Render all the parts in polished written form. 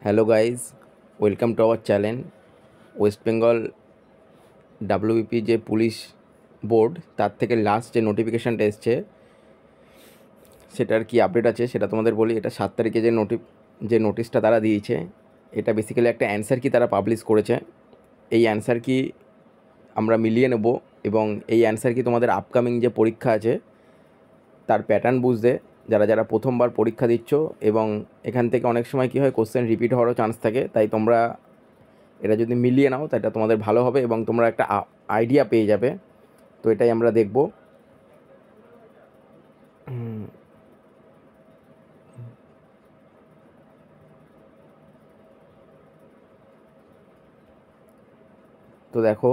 Hello guys, welcome to our channel. West Bengal WBP যে police board, তার থেকে last যে নোটিফিকেশানটা এসছে সেটার কি আপডেট আছে সেটা তোমাদের বলি। এটা 7 তারিখে যে নোটিশটা তারা দিয়েছে, এটা বেসিক্যালি একটা অ্যান্সার কি তারা পাবলিশ করেছে। এই অ্যান্সার কি আমরা মিলিয়ে নেব এবং এই অ্যান্সার কি তোমাদের আপকামিং যে পরীক্ষা আছে তার প্যাটার্ন বুঝতে, যারা যারা প্রথমবার পরীক্ষা দিচ্ছ, এবং এখান থেকে অনেক সময় কী হয়, কোশ্চেন রিপিট হওয়ারও চান্স থাকে। তাই তোমরা এটা যদি মিলিয়ে নাও তো এটা তোমাদের ভালো হবে এবং তোমরা একটা আইডিয়া পেয়ে যাবে। তো এটাই আমরা দেখব। তো দেখো,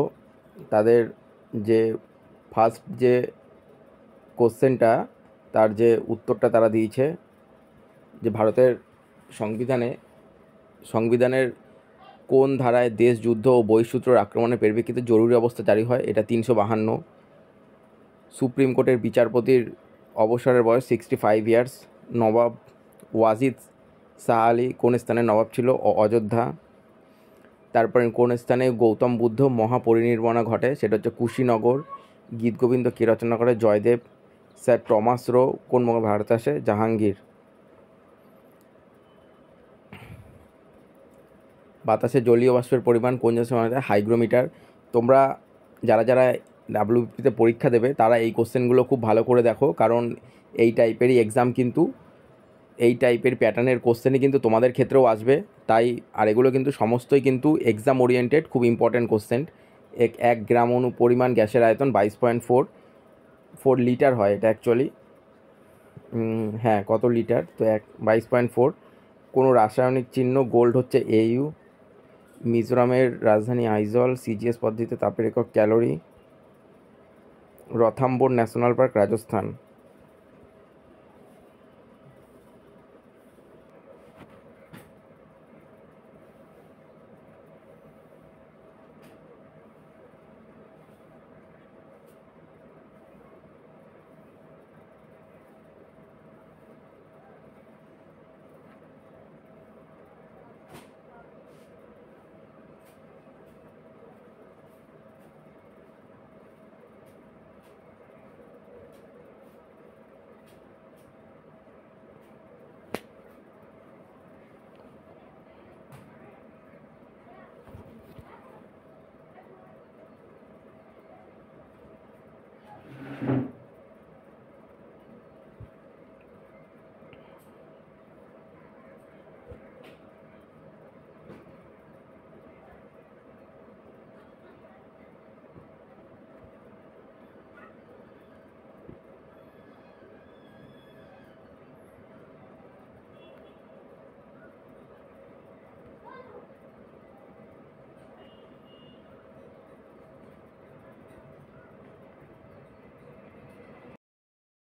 তাদের যে ফার্স্ট যে কোশ্চেনটা, তার যে উত্তরটা তারা দিয়েছে, যে ভারতের সংবিধানের কোন ধারায় দেশ, যুদ্ধ ও বহিঃশত্রুর আক্রমণের পরিপ্রেক্ষিতে জরুরি অবস্থা জারি হয়, এটা 352। সুপ্রিম কোর্টের বিচারপতির অবসরের বয়স 65 ইয়ার্স। নবাব ওয়াজিদ শাহ আলী কোন স্থানের নবাব ছিল? অযোধ্যা। তারপরে কোন স্থানে গৌতম বুদ্ধ মহাপরিনির্বাণা ঘটে? সেটা হচ্ছে কুশীনগর। গীতগোবিন্দ কে রচনা করে? জয়দেব। স্যার টমাস রো কোন মহান ভারতে আসে? জাহাঙ্গীর। বাতাসে জলীয় বাষ্পের পরিমাণ কোন জিনিসের মাধ্যমে? হাইগ্রোমিটার। তোমরা যারা যারা ডাব্লিউবিপিতে পরীক্ষা দেবে তারা এই কোশ্চেনগুলো খুব ভালো করে দেখো, কারণ এই টাইপেরই এক্সাম কিন্তু, এই টাইপের প্যাটার্নের কোশ্চেনই কিন্তু তোমাদের ক্ষেত্রেও আসবে। তাই আর এগুলো কিন্তু সমস্তই কিন্তু এক্সাম ওরিয়েন্টেড, খুব ইম্পর্ট্যান্ট কোশ্চেন। 1 গ্রাম পরিমাণ গ্যাসের আয়তন 22.4 লিটার হয় এটা অ্যাকচুয়ালি। হ্যাঁ, কত লিটার? তো 22.4। কোনো রাসায়নিক চিহ্ন গোল্ড হচ্ছে AU। মিজোরামের রাজধানী আইজল। CGS পদ্ধতিতে তাপের একক calorie. Ranthambore national park Rajasthan.